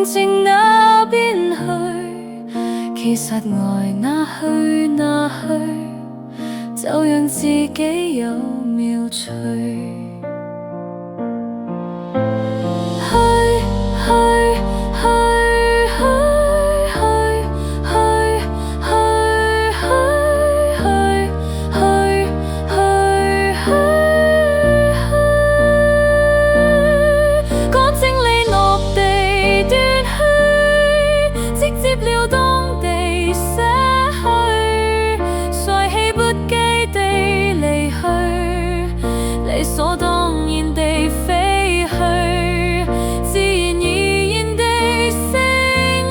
靜靜那邊去，其實愛哪去哪去，就讓自己有妙趣。理所當然地飛去，自然而然地升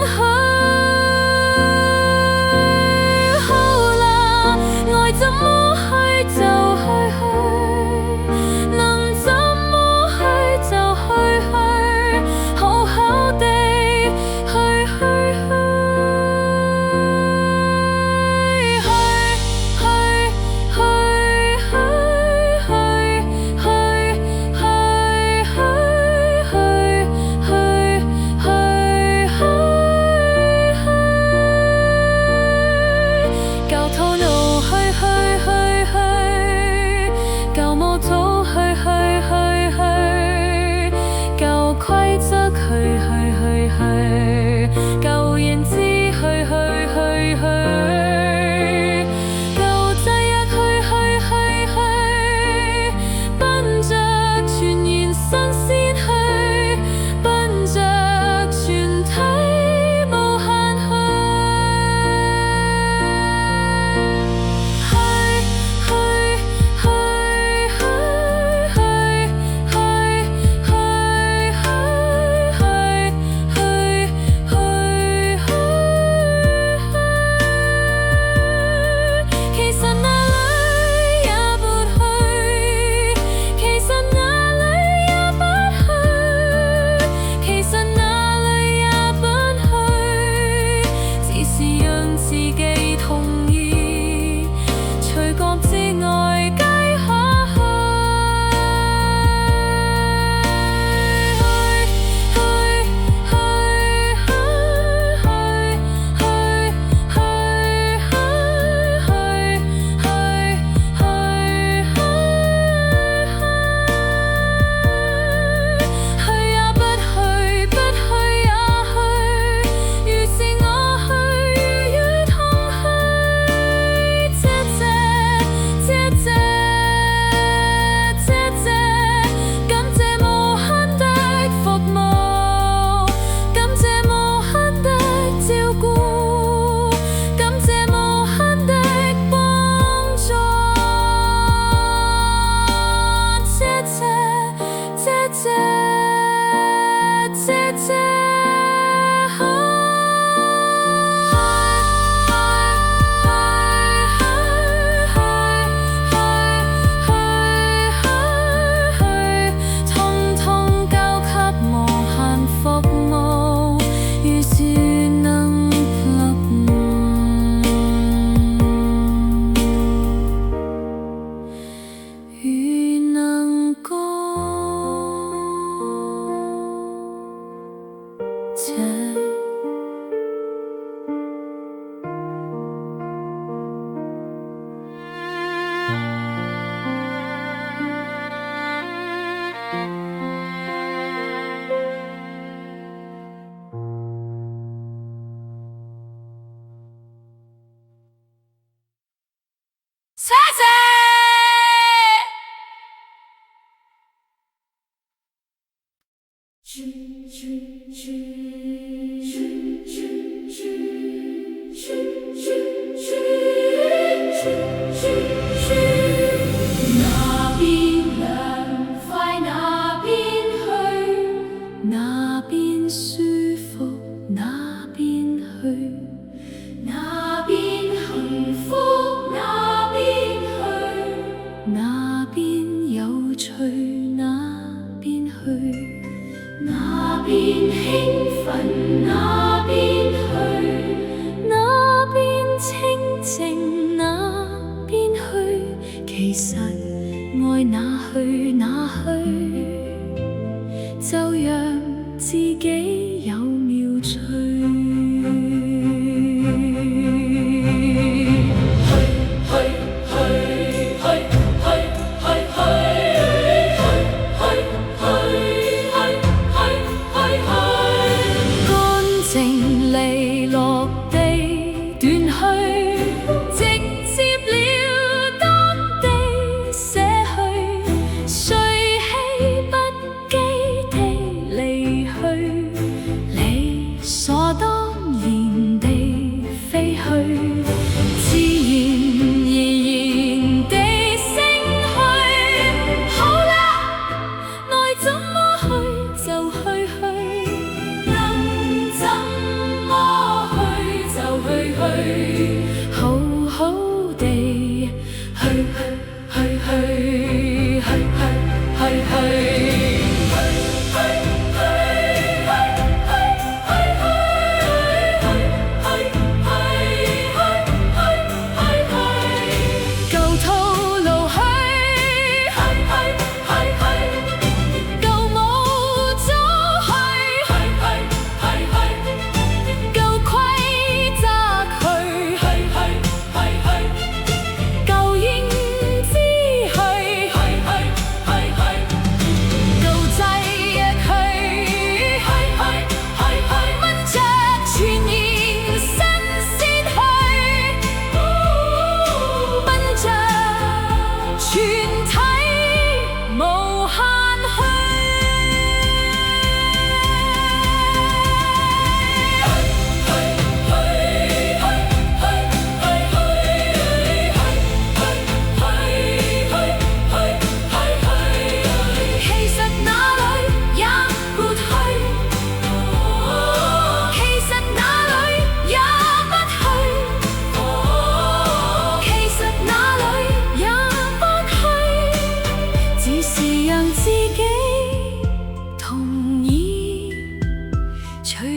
去。好啦，愛怎麼去就去，能怎麼去就去，好好地其實愛哪去哪去，就讓自己有妙然地飛去，自然而然地升去。好啦，愛怎麼去就去，能怎麼去就去，好好地去。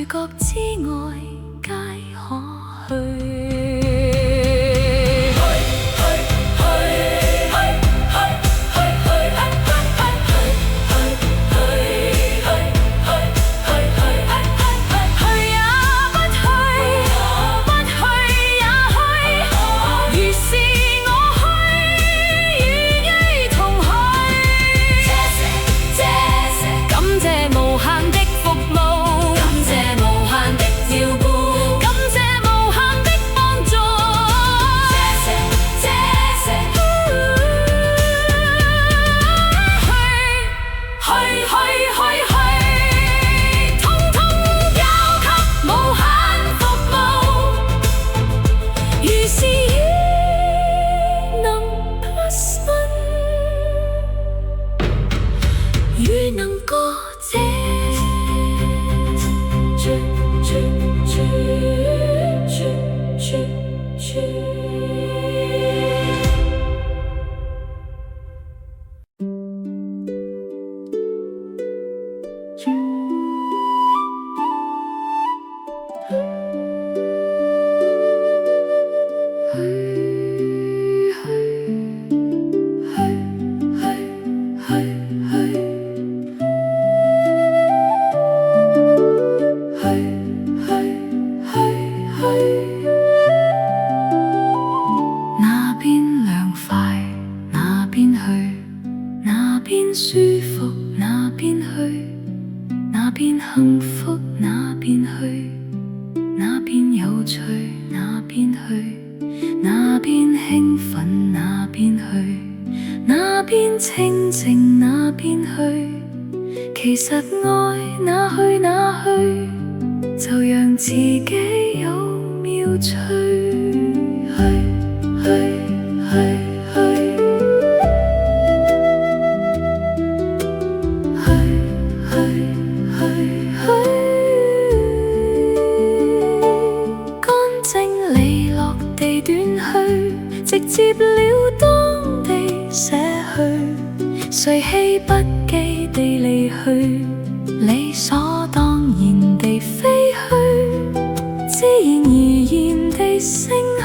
覺之外皆可去。舒服那邊去，那邊幸福那邊去，那邊有趣那邊去，那邊興奮那邊去，那邊清靜那邊去。其實愛哪去哪去，就讓自己有妙趣。直接了當地捨去，隨氣不羈地離去，理所當然地飛去，自然而然地升去。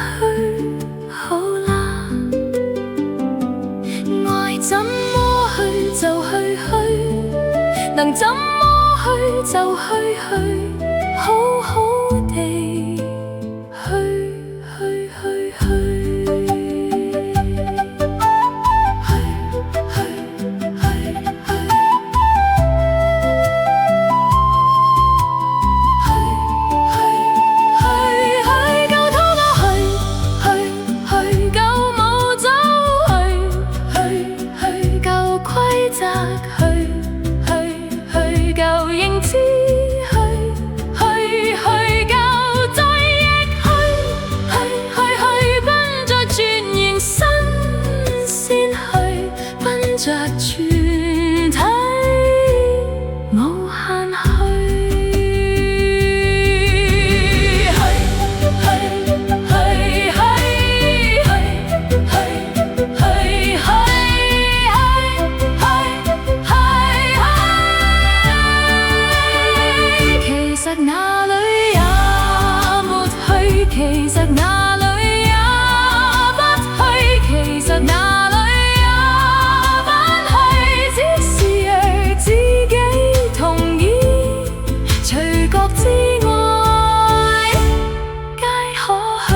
好啦，愛怎麼去就去，能怎麼去就去，好好地去。舊認知去。其實哪裏也不去，其實哪裏也不去，只是讓自己同意，隨覺之外皆可去。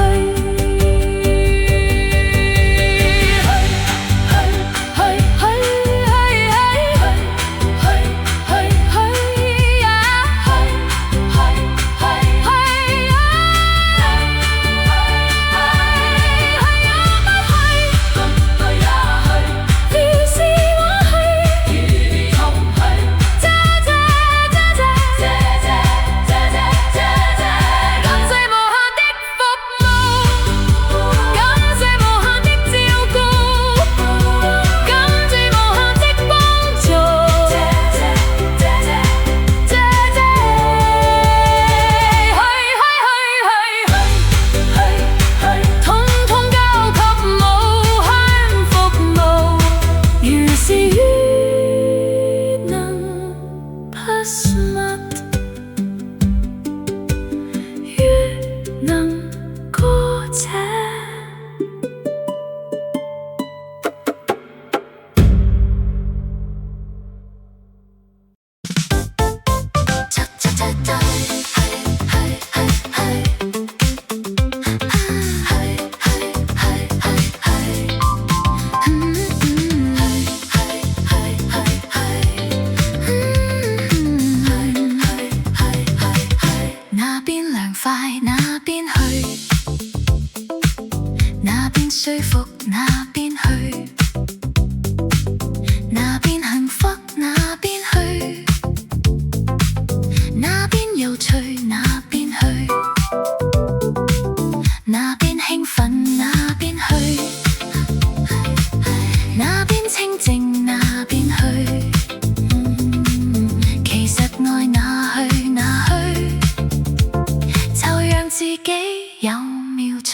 哪邊去，哪邊舒服，哪邊去，哪邊幸福，哪邊去，哪邊有趣，哪邊去，哪邊興奮，哪邊去，哪邊清靜，哪邊去，其實愛哪去哪去，自己有妙趣。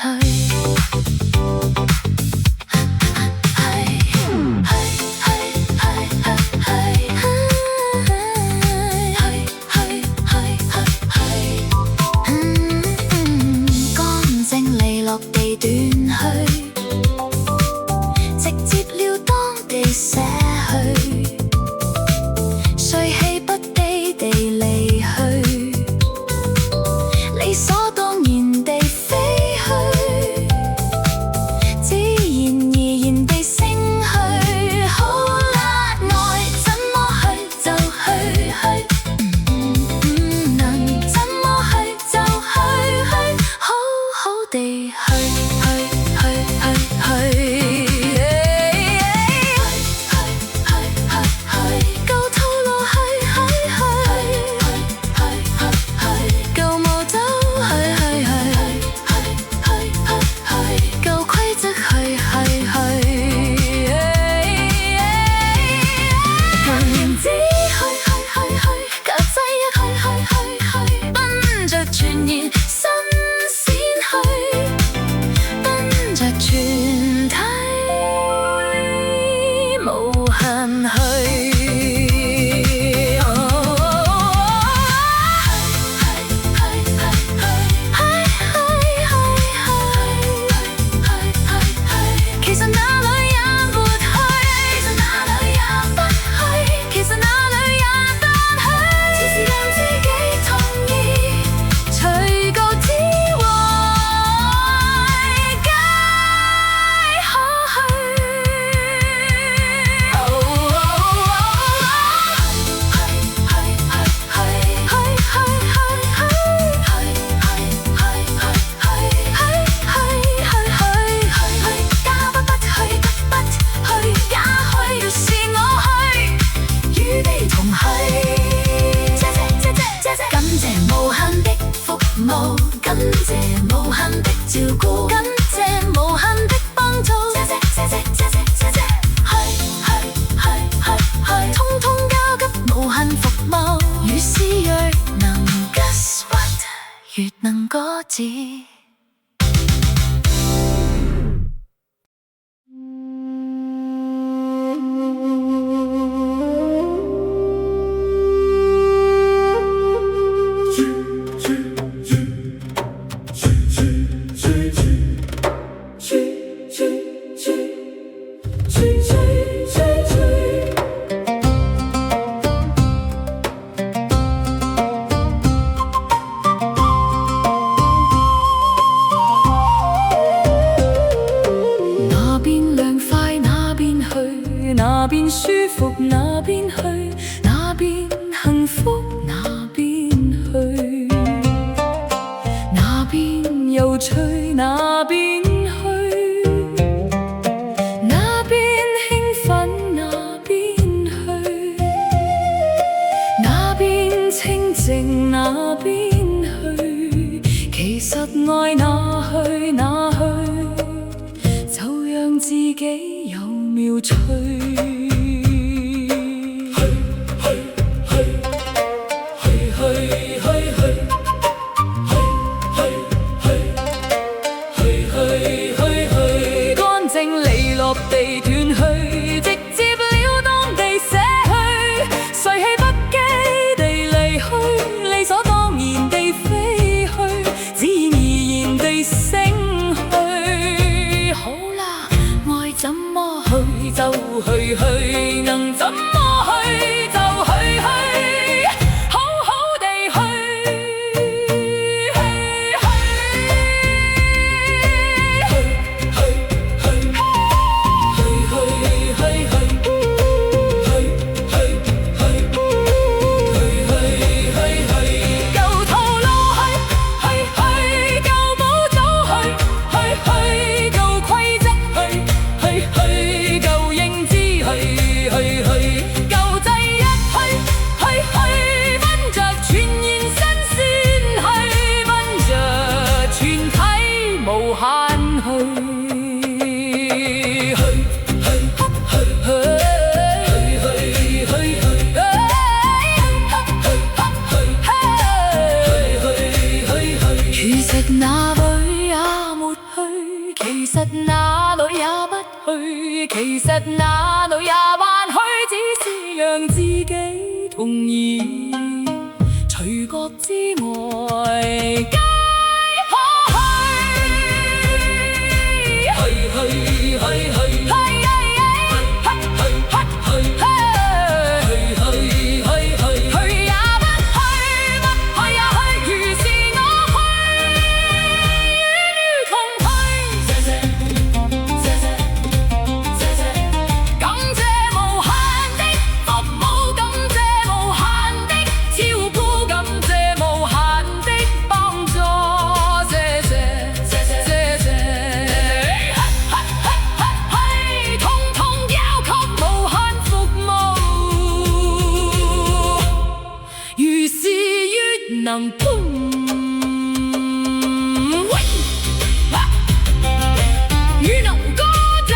乾淨利落地斷去，直接了當地捨去，帥氣不羈地離去，理所感謝無限的照顧，感謝無限的幫助，通通交給無限服務。於是若能 guess what， 越能歌止。有趣那邊去，那邊興奮那邊去，那邊清靜那邊去。其實愛哪去哪去，就讓自己有妙趣。地斷去，直接了當地捨去，誰棄不羈地離去，理所當然地飛去，自然而然地升去。好啦，愛怎麼去就去，能怎麼去就去，好好地去。哪裏也沒去，其實哪裏也不去，其實哪裏也還去，只是讓自己同意，隨覺之外皆可去。能與能歌仔，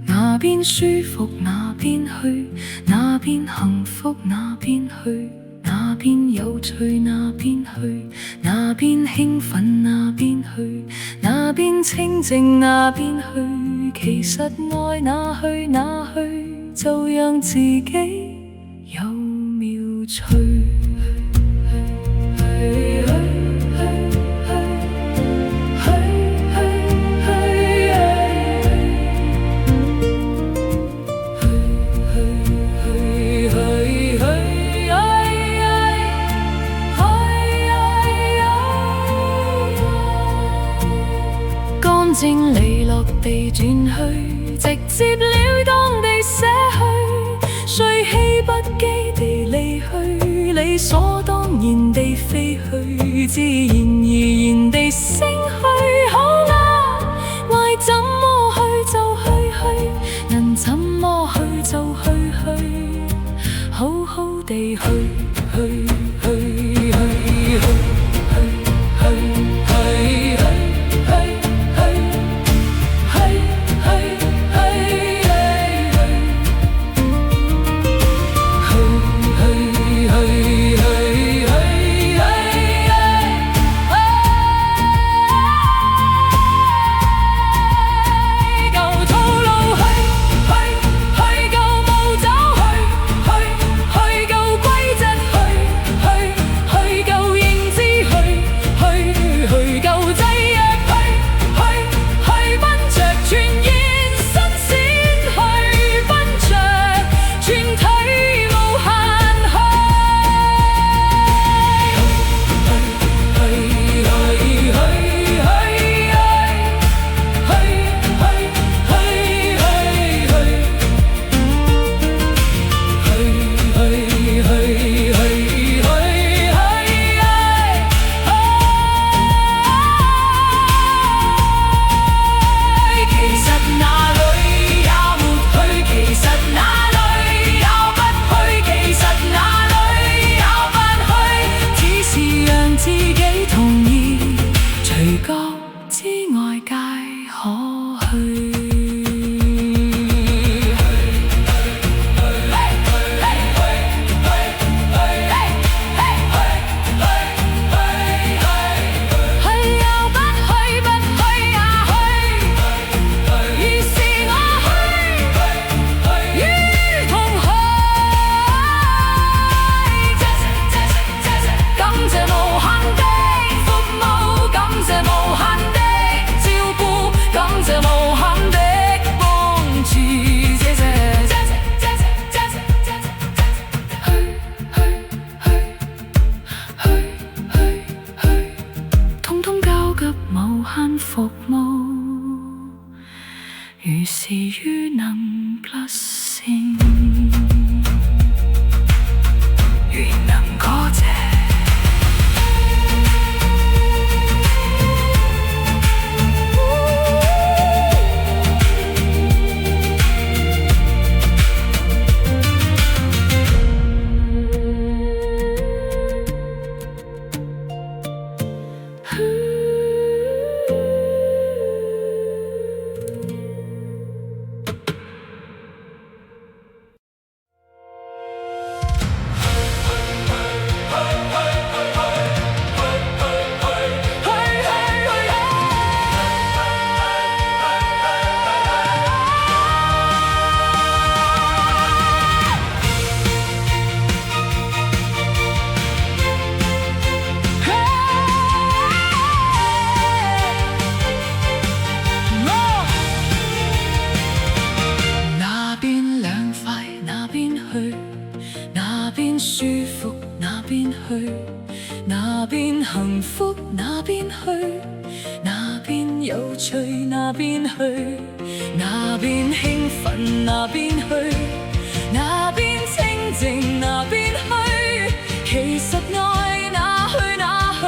那邊舒服那邊去，那邊幸福那邊去，那邊有趣那邊去，那邊興奮那邊去，那邊清靜那邊去。其實愛哪去哪去，就讓自己有妙趣。正利落地轉去，直接了當地捨去，誰棄不羈地離去，理所當然地飛去，自然而然地升去。好啦，愛怎麼去就去，能怎麼去就去，好好地去。是於能不勝，願能歌謝。那邊舒服那邊去，那邊幸福那邊去，那邊有趣那邊去，那邊興奮那邊去，那邊清靜那邊去。其實愛哪去哪去，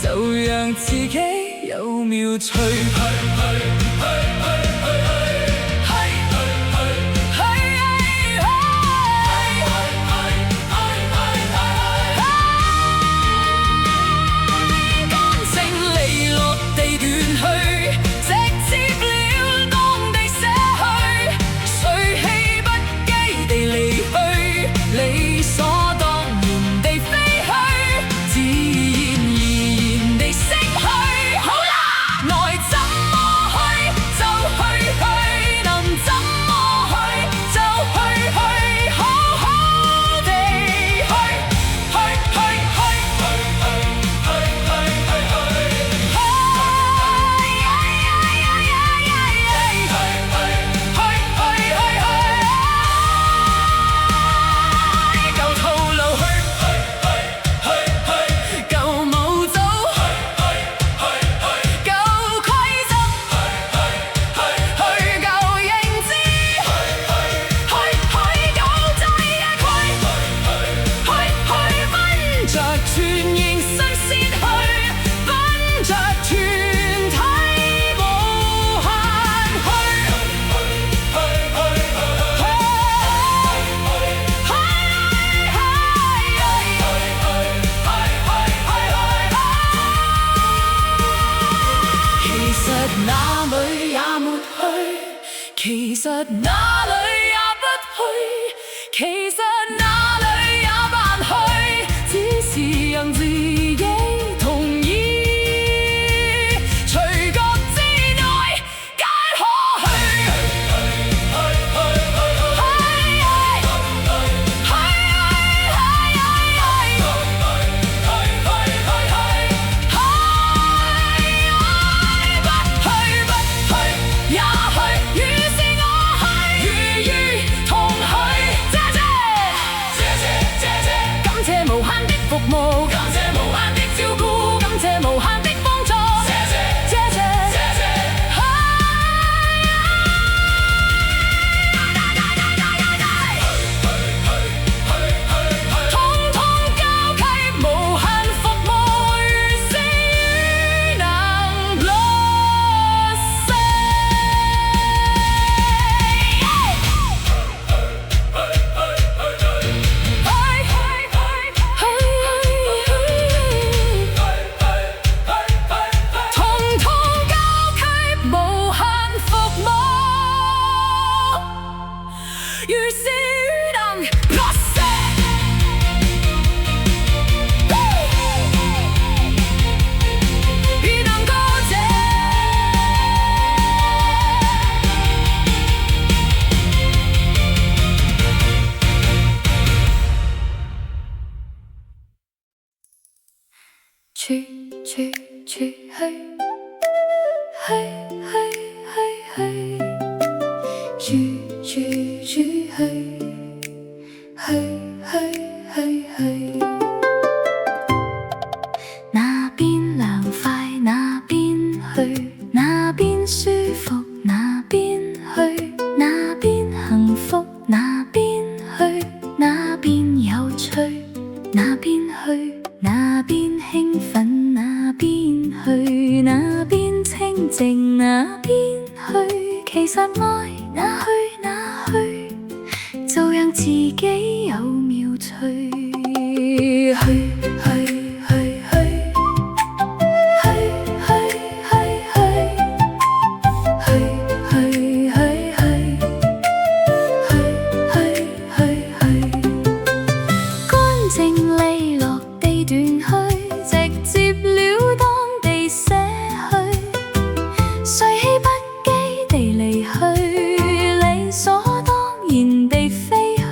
就讓自己有妙趣。其實哪裏也不去，其實哪裏也扮去，只是讓自己同意，隨覺之內皆可去。去去去嘿，嘿嘿嘿嘿，去去去嘿，嘿嘿嘿嘿。那邊涼快那邊去，那邊舒服那邊哪去哪去，就讓自己有妙趣。去去去去去去乾淨利落地斷去，直接了當地捨去，誰希不羈地離去，理所當然地飛去。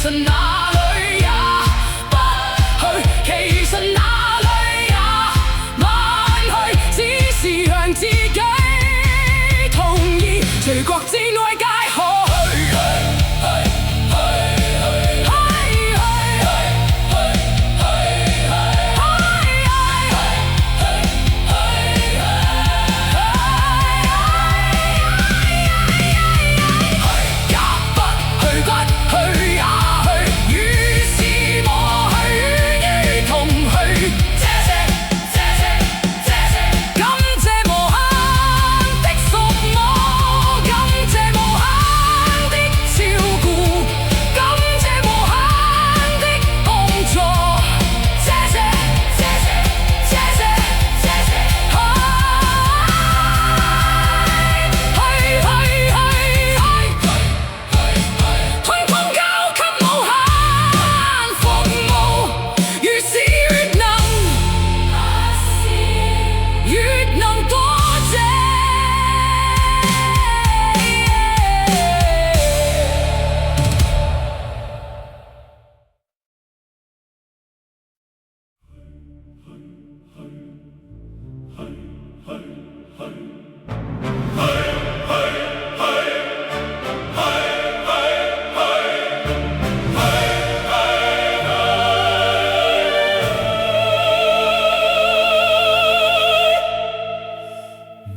實哪裏也不去，其實哪裏也晚去，只是讓自己同意，隨國之外皆可去。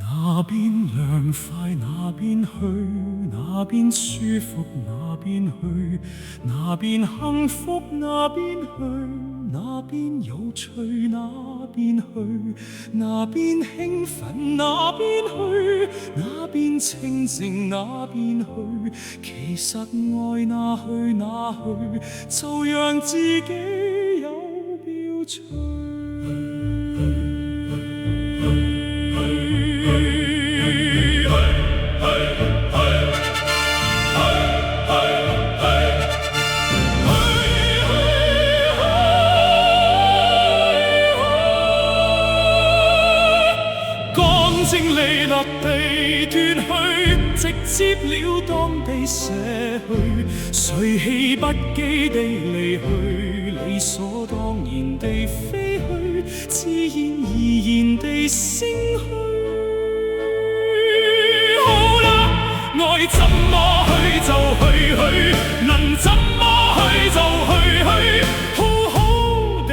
那邊涼快那邊去，那邊舒服那邊去，那邊幸福那邊去，那邊有趣那邊去，那邊興奮那邊去，那邊清靜那邊去，其實愛哪去哪去，就讓自己有標趣。乾淨利落地斷去，直接了當被捨去，誰氣不羈地離去，理所當然地飛去，自然而然地升去。好啦，愛怎麼去就去，能怎麼去就去，好好地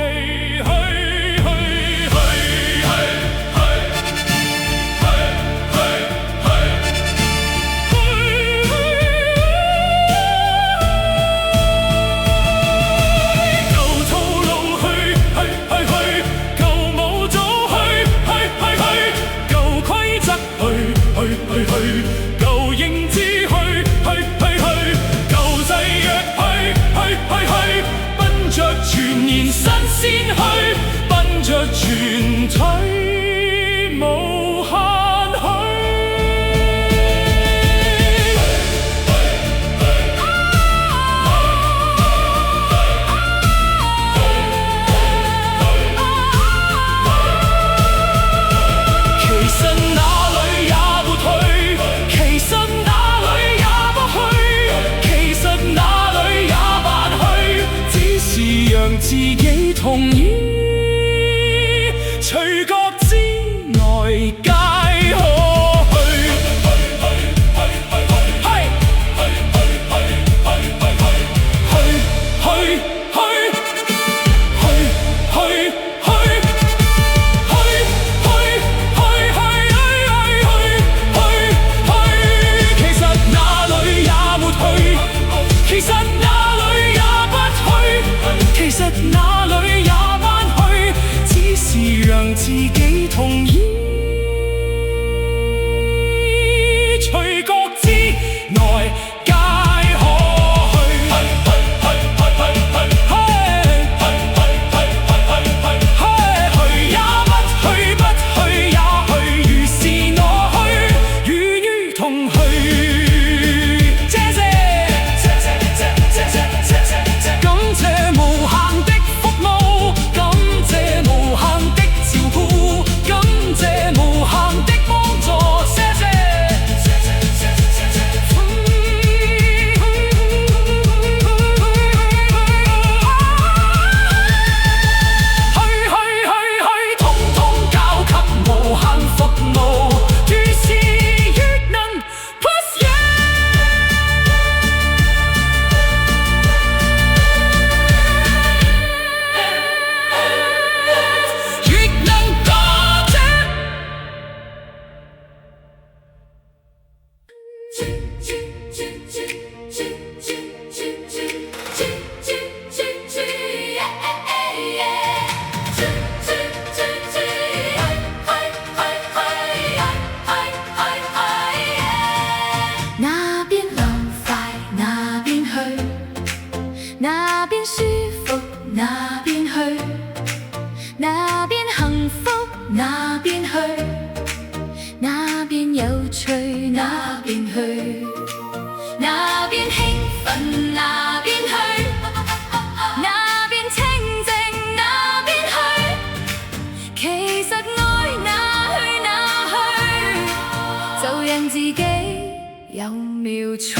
舊認知去，舊制約去，奔着全然新鮮去，奔着全體無限去。其實哪裏也沒退，其實哪裏也不去，其實哪裏也不去，只是讓自己同意，隨國之外皆可去。其實哪裏也不去，其實哪裏也不舒服那邊去，那邊幸福那邊去，那邊有趣那邊去，那邊興奮那邊去，那邊清靜那邊去。其實愛哪去哪去，就讓自己有妙趣。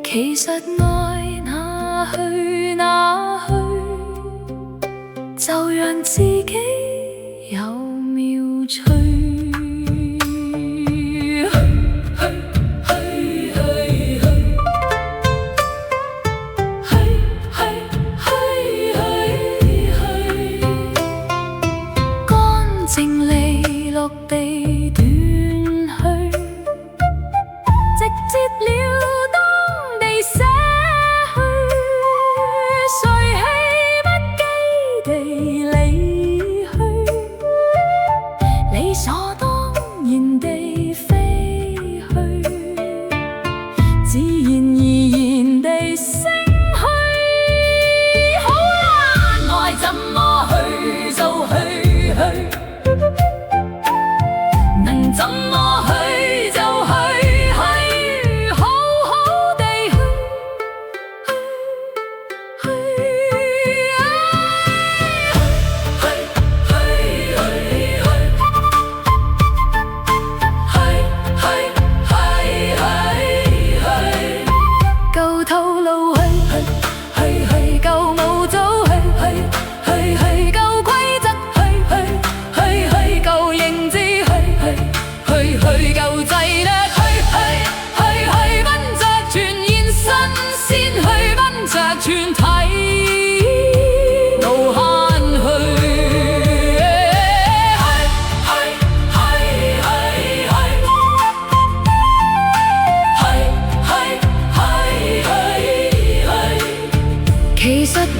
其實愛哪去哪去，就讓自己有妙趣。乾淨利落地斷去，直接了當地捨去，誰棄不羈地離去，理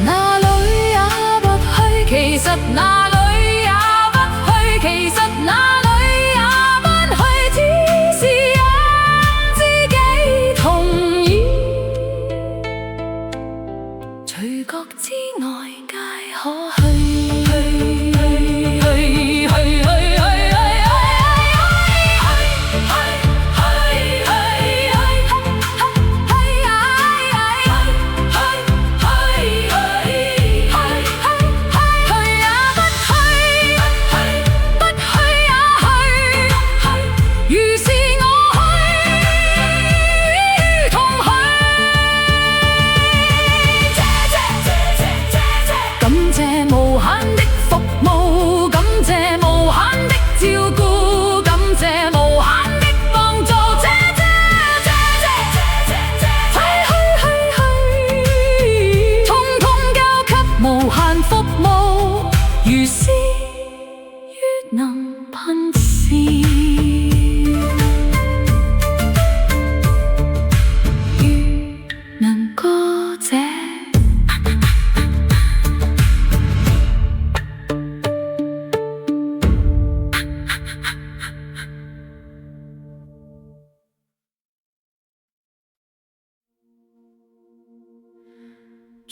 哪裏也不去，其實哪裏也不去，其實哪裏也不去，只是讓自己同意。隨覺知外界可去。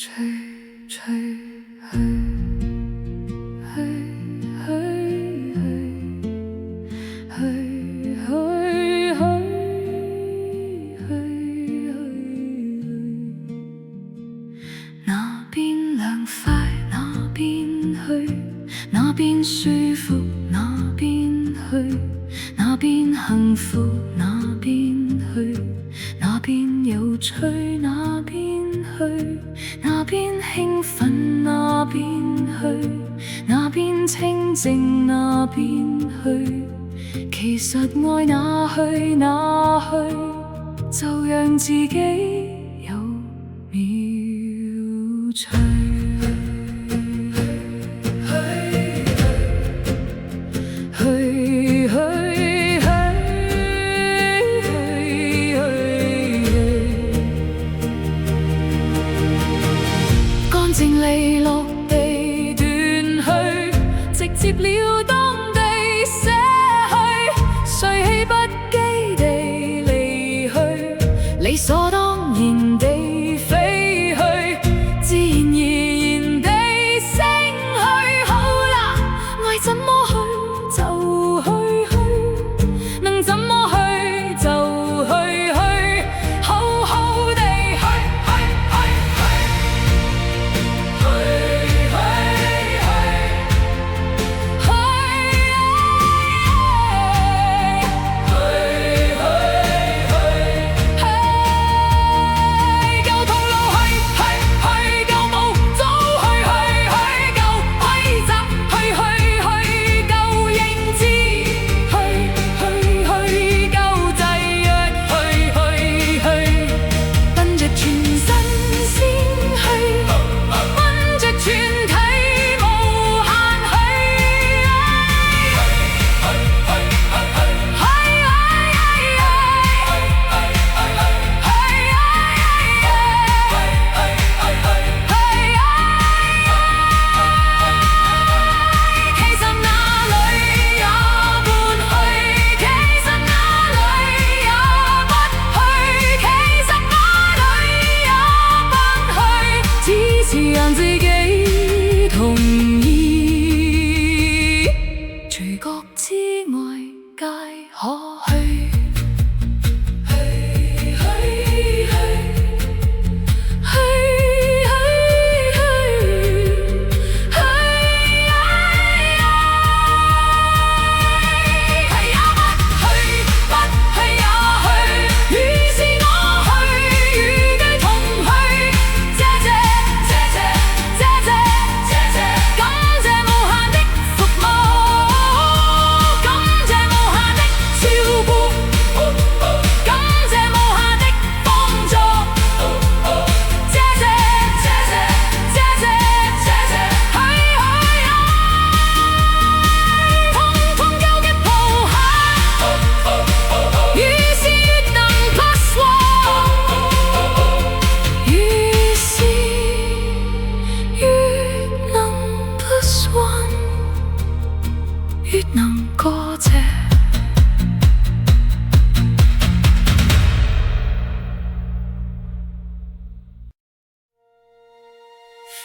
吹吹去去去去去去去那邊涼快那邊去，那邊舒服那邊去，那邊幸福那邊去，那邊有趣那邊去，那邊興奮那邊去，那邊清靜那邊去，其實愛哪去哪去，就讓自己有妙趣。靜利落地斷去，直接了當地捨去，誰棄不羈地離去，理所當然地飛去，自然而然地升去。好啦，愛怎麼去就去，能怎麼去就去，好好地去。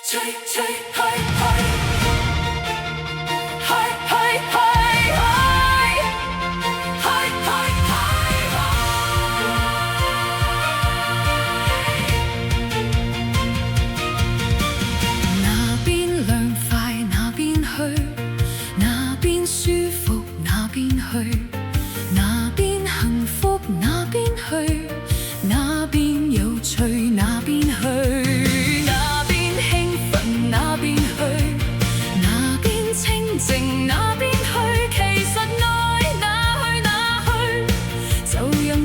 吹吹去去，去去去那邊涼快那邊去，那邊舒服那邊去，那邊幸福那邊去，那邊有趣那邊去。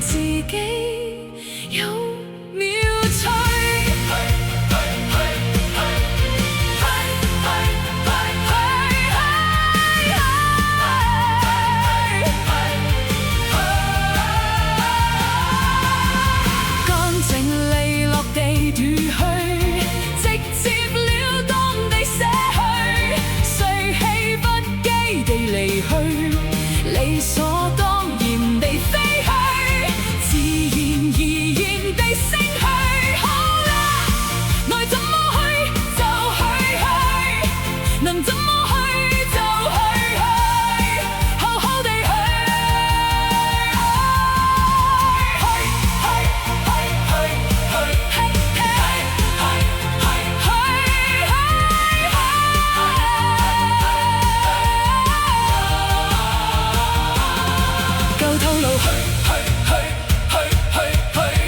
自己有妙趣，乾淨利落地奪去，直接了當地捨去，誰氣不羈地離去，理所當然地飛去。能怎麼去就去，好好地去，舊套路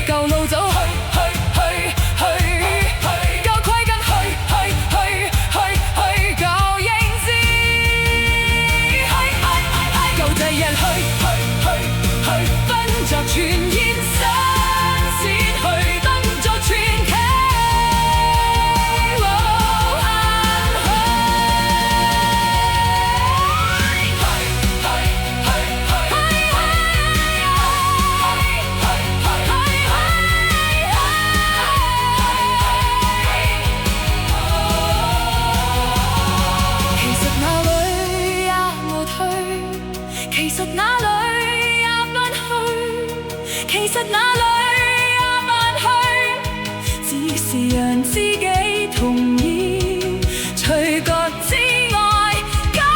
舊路走。全現新鮮去，當作傳奇。其實哪裏也沒去，其實哪裏其實哪裏也慢去，只是讓自己同意，除各之外皆可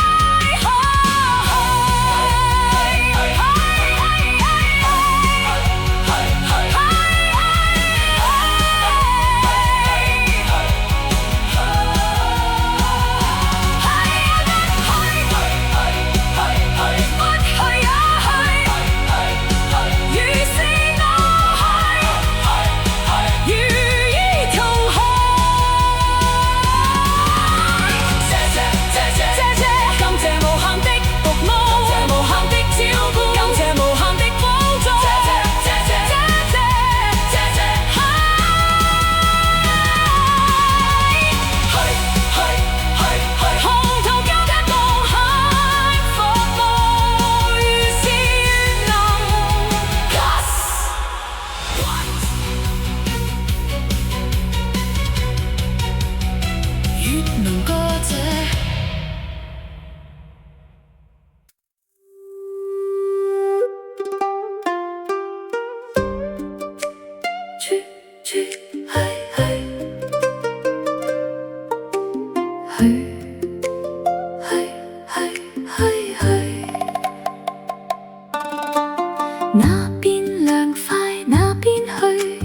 那邊涼快那邊去，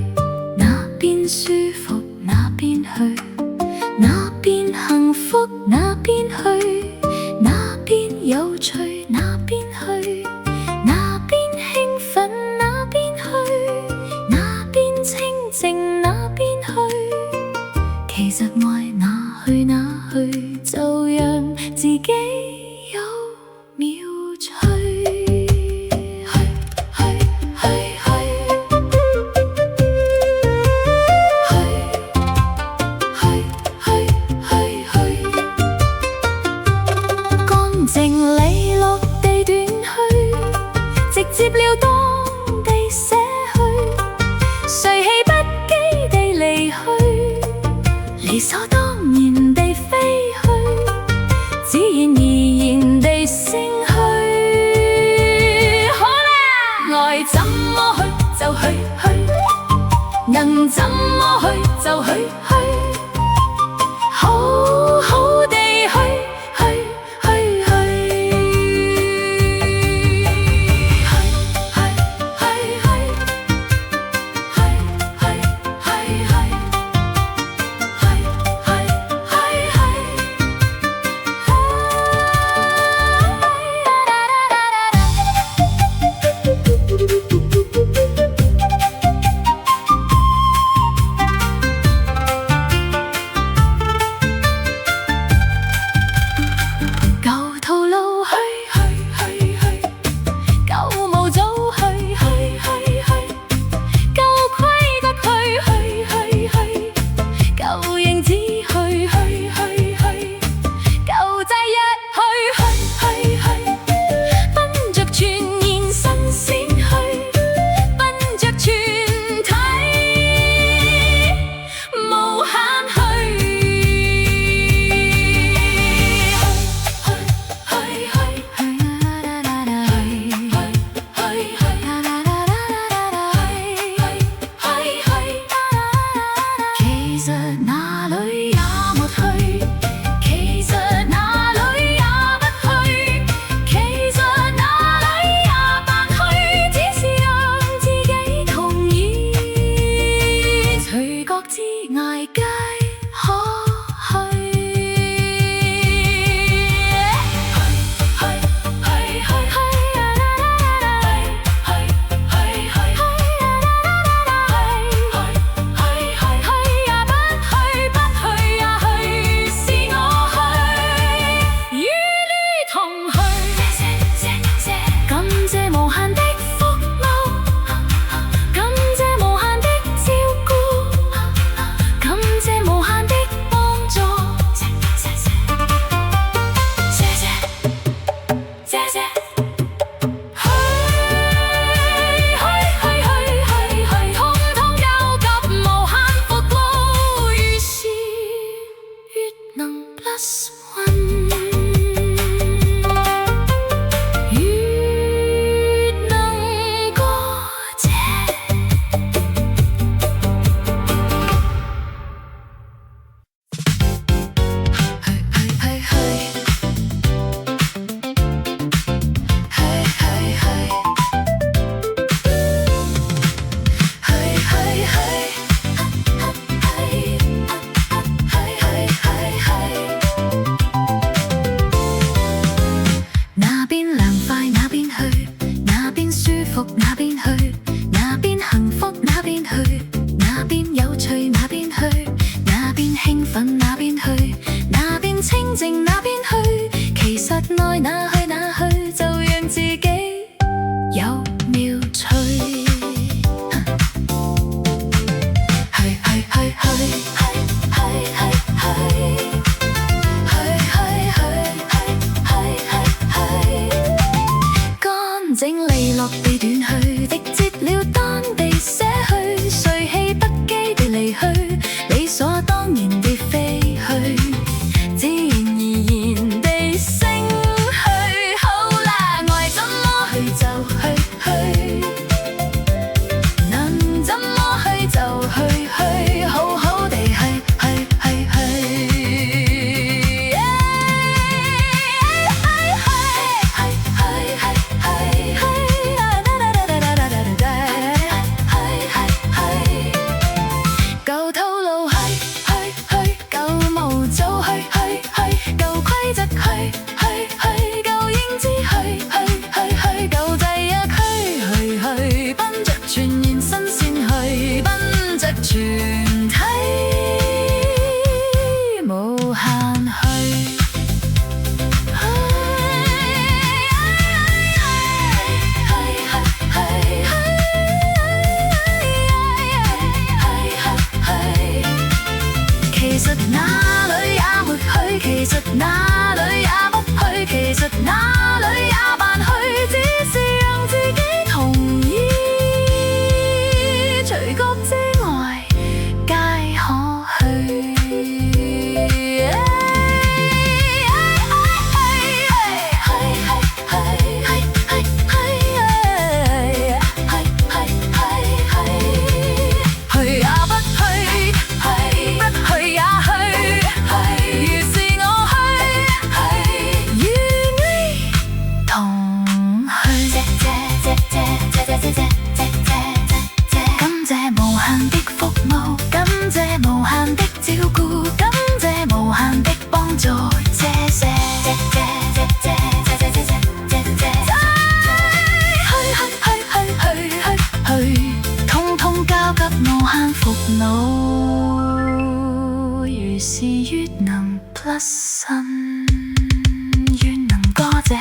那邊舒服那邊去，那邊幸福那邊去，那邊有趣那邊去，那邊興奮那邊去，那邊清靜那邊去。其實愛哪去哪去，就讓自己有妙趣。靜利落地斷去，直接了當地捨去，誰氣不羈地離去，理所當然地飛去，自然而然地升去。plus one。越能過這那邊涼快那邊去，那邊舒服那邊去，那邊幸福那邊去，那邊有趣那邊去，那邊興奮那邊去，那邊清靜那邊去。其實愛哪去哪去，就讓自己有妙趣。整利落地斷去，滴接了單地捨去，誰氣不羈地離去，理所當然地飛去，自然而然地升去。好啦，愛怎麼去就去，能怎麼去就去，好好地去。舊套路去，舊模組去，舊規則去，舊英姿去，舊制約去，奔着全然新鮮去，奔着全體無限去。其實哪裏也沒去，其實哪裏也不去，其實哪裏也扮去，只是讓自己同意，除角之外皆可去。去也不去，不去也去，如是我去，與你同去。感謝無限的服務，感謝無限的照顧，感謝無限的幫助，謝謝。通通交給無限服務，如是越能 plus 身，越能過這。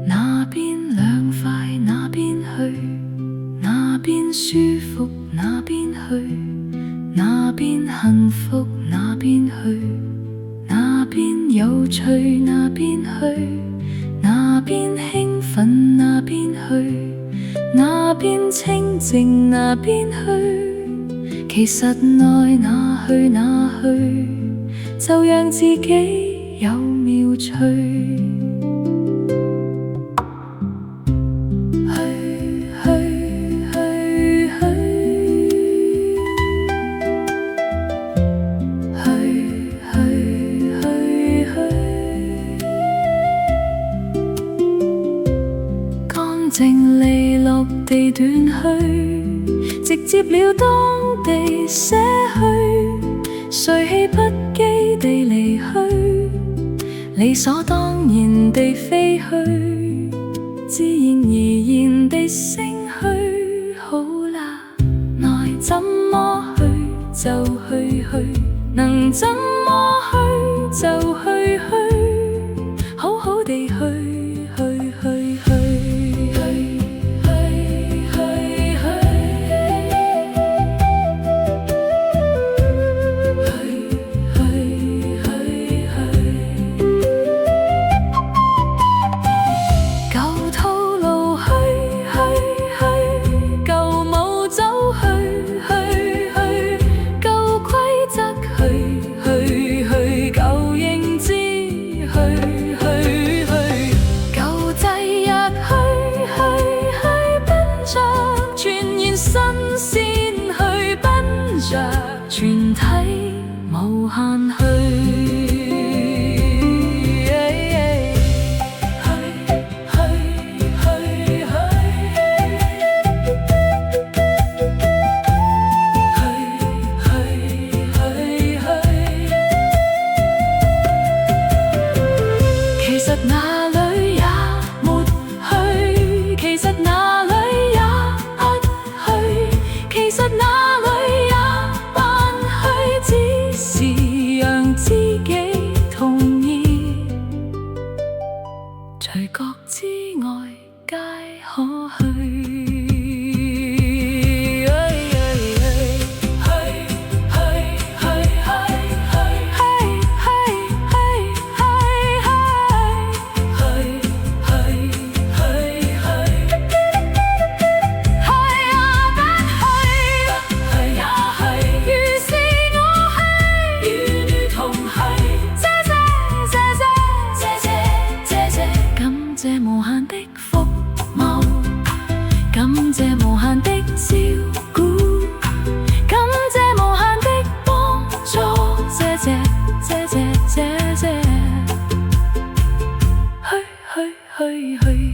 那邊涼快那邊去，那邊舒服那邊去，那邊幸福那邊去，那邊有趣那邊去，那邊興奮那邊去，那邊清靜那邊去。其實愛哪去哪去，就讓自己有妙趣。乾淨利落地斷去，直接了當地捨去，誰氣不羈地離去，理所當然地飛去，自然而然地升去。好啦，愛怎麼去就去，能怎麼去就去，好好地去。全體無限去，其實哪裏也沒去，其實哪裏也不去，其實哪裏只是讓自己同意，除覺之外皆可去。感謝無限的照顧，感謝無限的幫助，謝謝謝謝謝謝。去，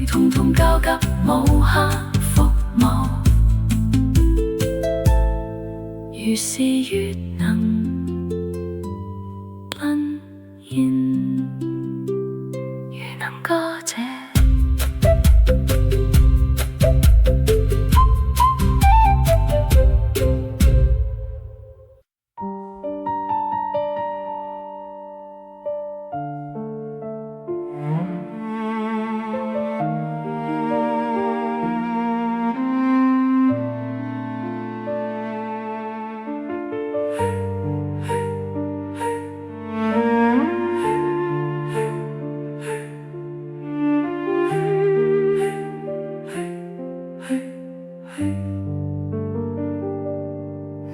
統統交給無限服務，如是越能blend in，如能歌者。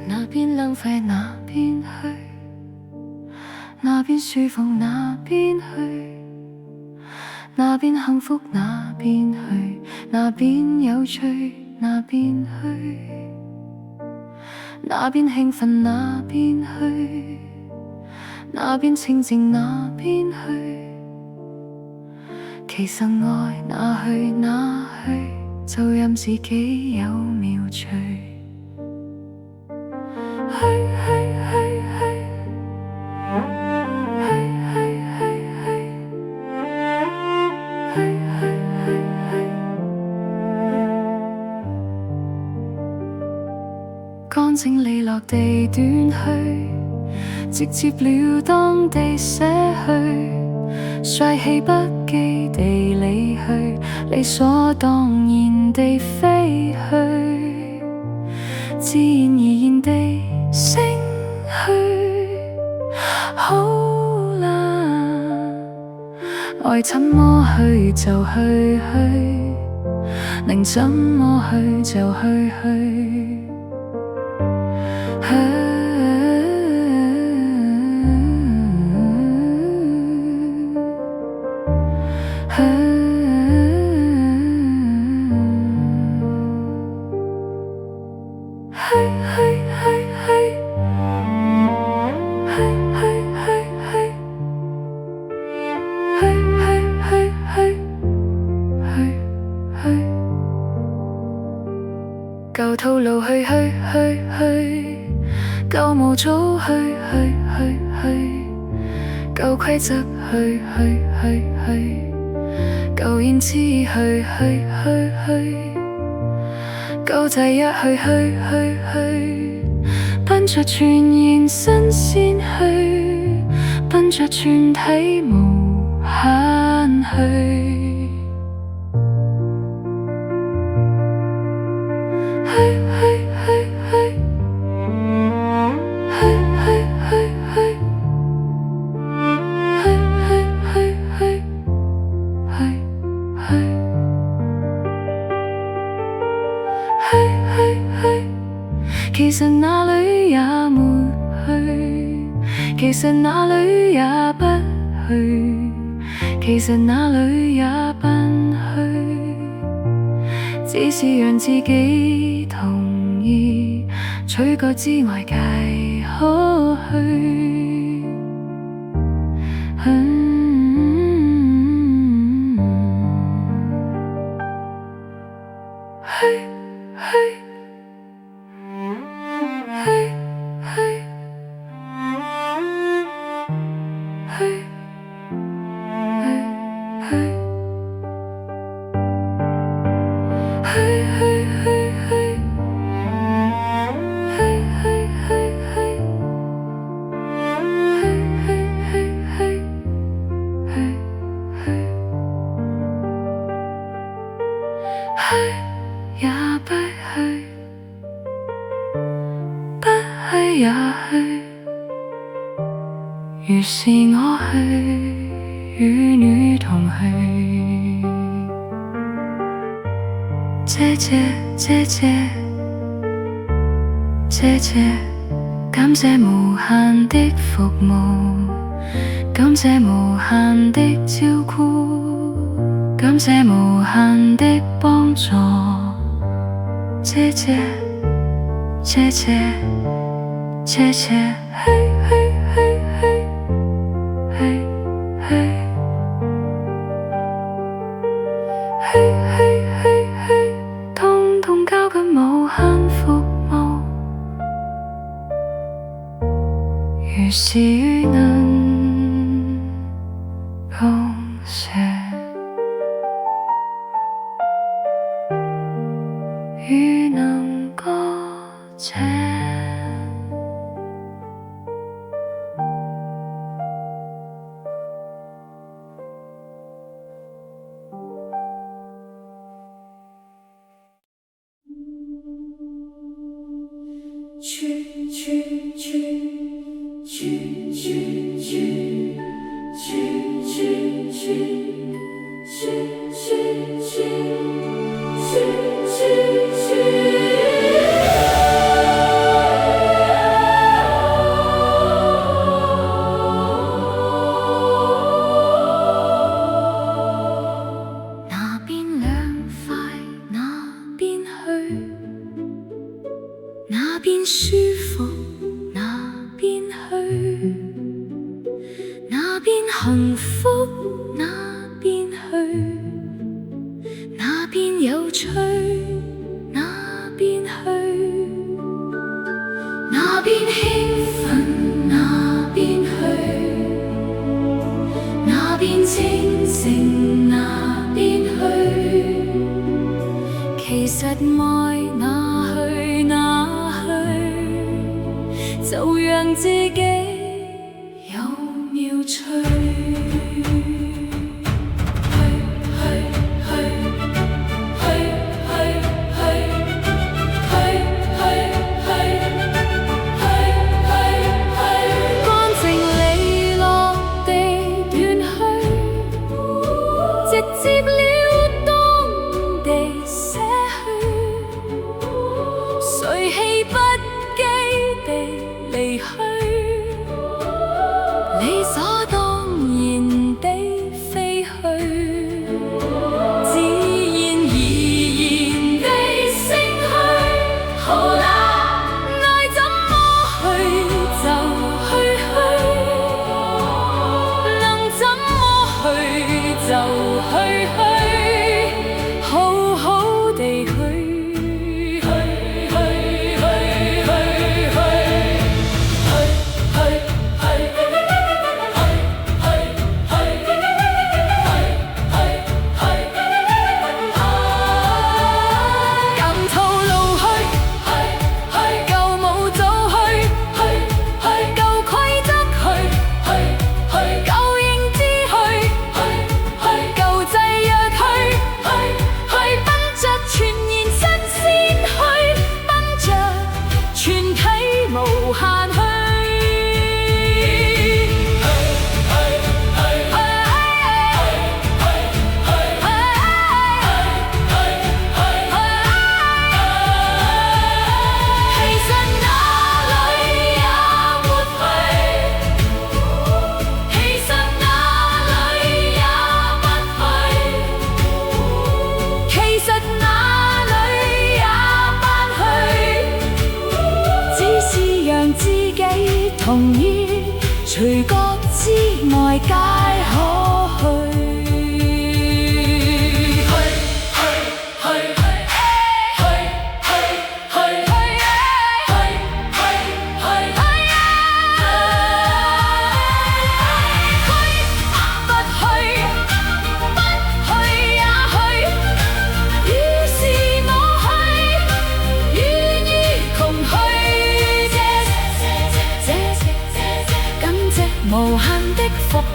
那邊浪費那邊去，那邊舒服那邊去，那邊幸福那邊去，那邊有趣那邊去，那邊興奮那邊去，那邊清靜那邊去。其實愛哪去哪去，就任自己有妙趣。乾淨利落地斷去，直接了當地捨去，帥氣不羈地離去，理所當然地飛去，自然而然地升去。好啦，愛怎麼去就去，能怎麼去就去。舊套路去，舊模組去，舊舊規則去，舊言之去，舊制約去，奔着全然新鮮去，奔着全體無限去。其實哪裏也沒去，其實哪裏也不去，其實哪裏也奔去，只是讓自己同意取個之外界可去。也不去，不去也去，如是我去，與你同去。謝謝，感謝無限的服務，感謝無限的照顧，感謝無限的幫助。謝謝，通通交給無限服務，如是與能共寫，與能歌者。哪邊舒服哪邊去，哪邊幸福哪邊去，哪邊有趣哪邊去，哪邊興奮哪邊去，哪邊清靜哪邊去，其實愛哪去哪去，就讓自己有妙趣。乾淨利落地斷去，直接了當地捨去，誰氣不羈地離去，理所當然地飛去，自然而然地升去。好啦，愛怎麼去就去，能怎麼去就去，好好地去。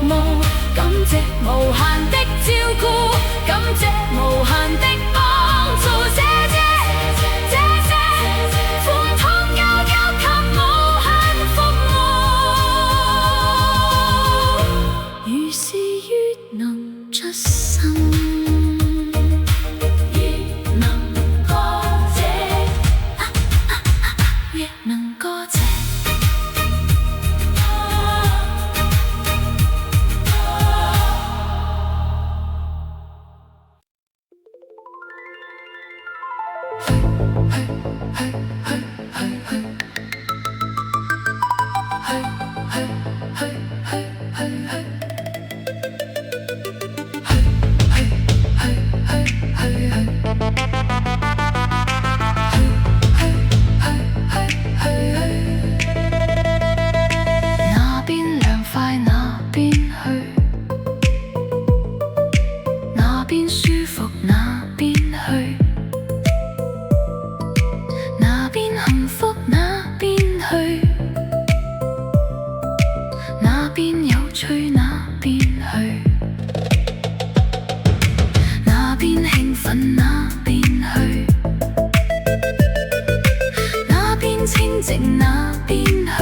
務，感謝無限的照顧，感謝無限的幫助，謝謝謝謝，寬敞交給無限服務，於是越能出生，越能歌謝，越能歌謝。那邊涼快那邊去，那邊舒服那邊去，那邊幸福那邊去，那邊有趣那邊去，那邊興奮那邊去，那邊清靜那邊去，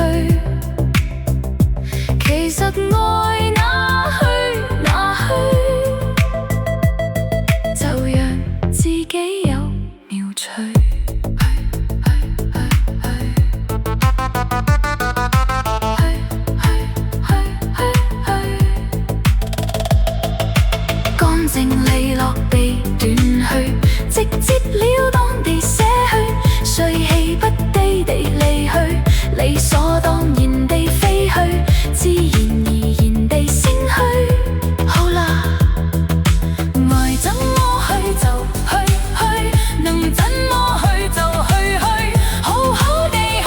其實愛哪去哪去，就讓自己有妙趣。乾淨利落地斷去，直接了當地捨去，帥氣不羈地離去，理所當然地飛去，自然而然地升去。好啦，愛怎麼去就去，能怎麼去就去，好好地去。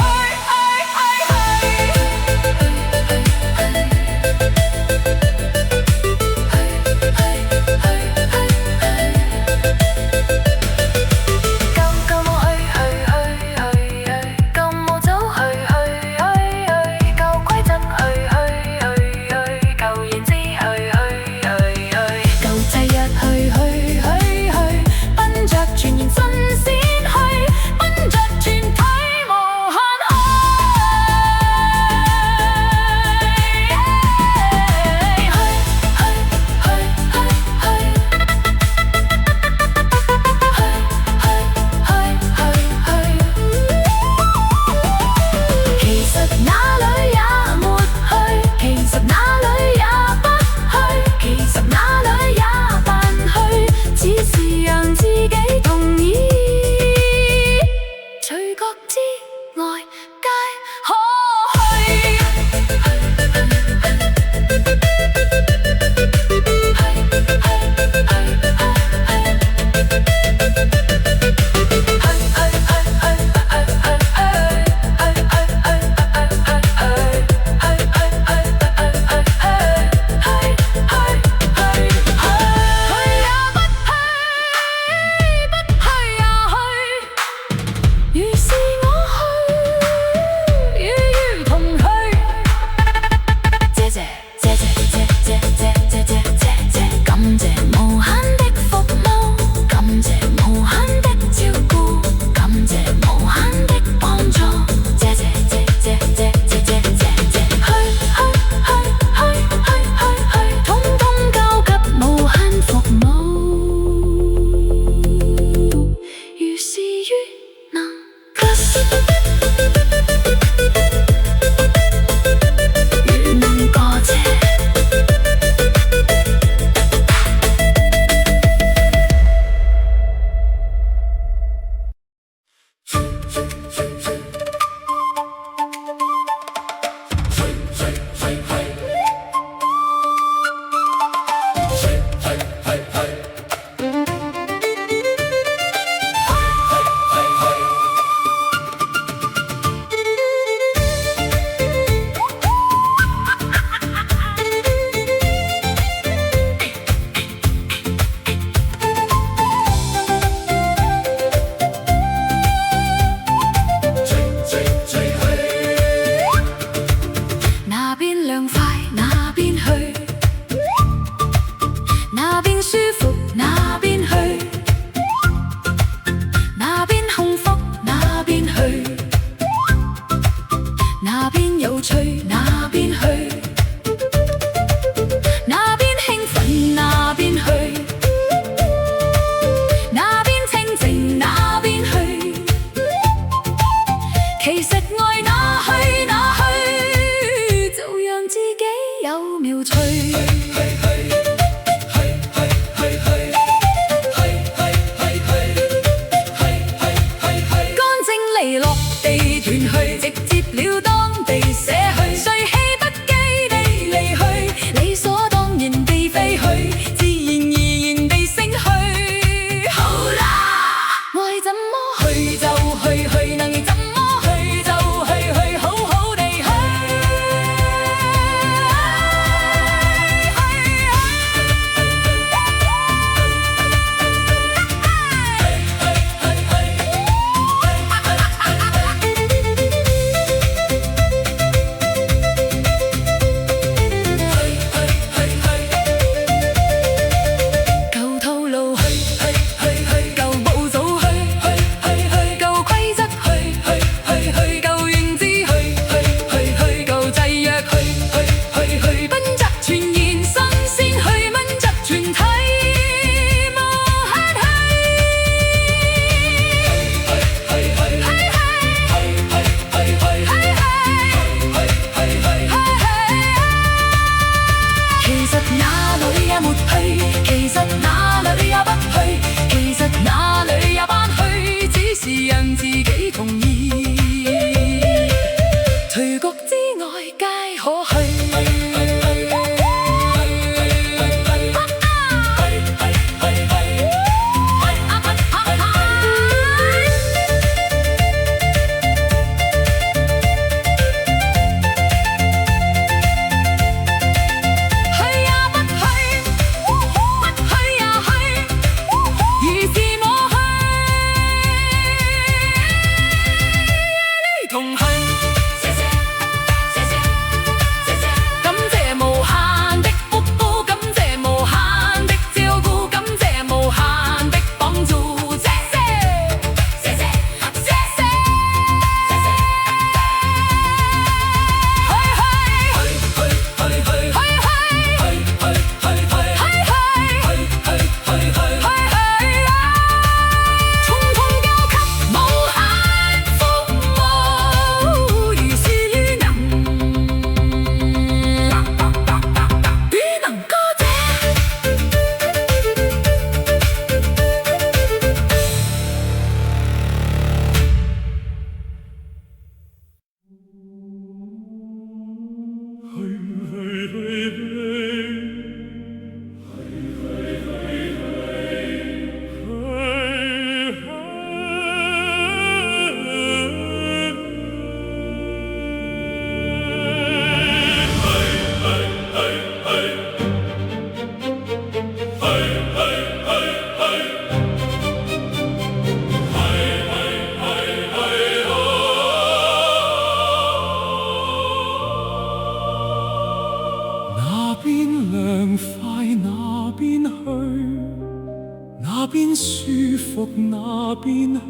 那邊舒服那邊去，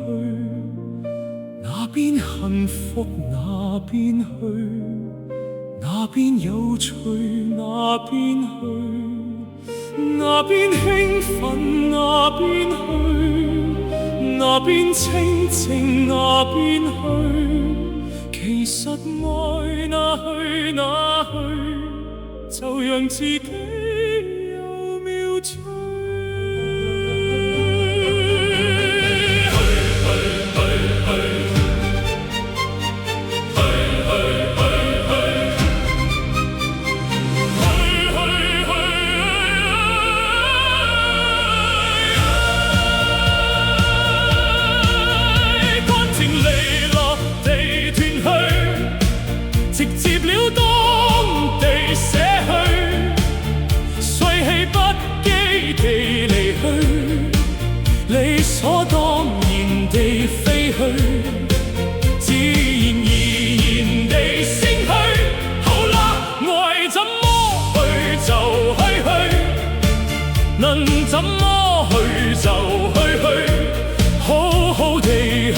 那邊幸福那邊去，那邊有趣那邊去，那邊興奮那邊去，那邊清靜那邊去。其實愛哪去哪去，就讓自己有妙趣。直接了當地捨去，帥氣不羈地離去，理所當然地飛去，自然而然地升去。好啦，愛怎麼去就去，能怎麼去就去，好好地去。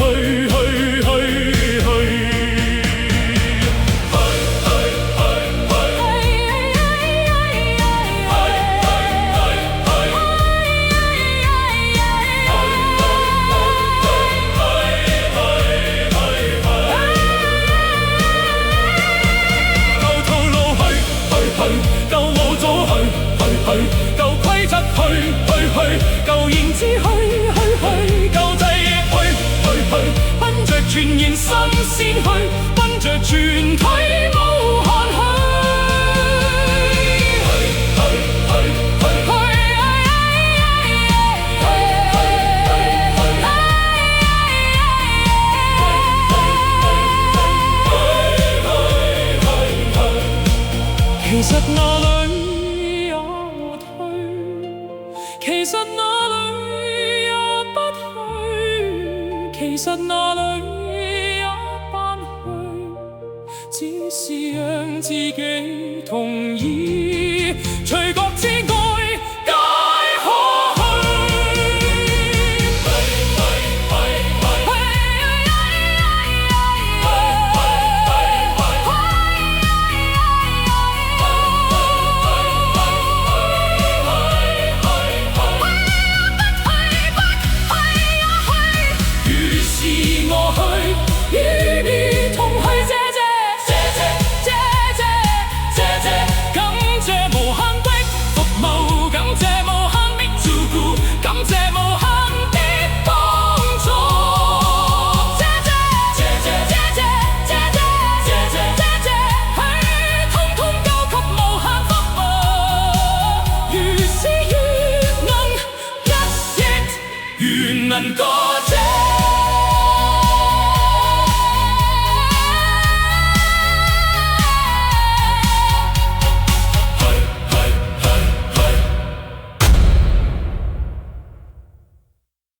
舊規則舊言之舊制奔着全然新鮮去，奔着全體無限去。其實哪裏也退，其實哪裏也不去，其實哪裏也不去，只是讓自己同意，隨覺之愛皆可能夠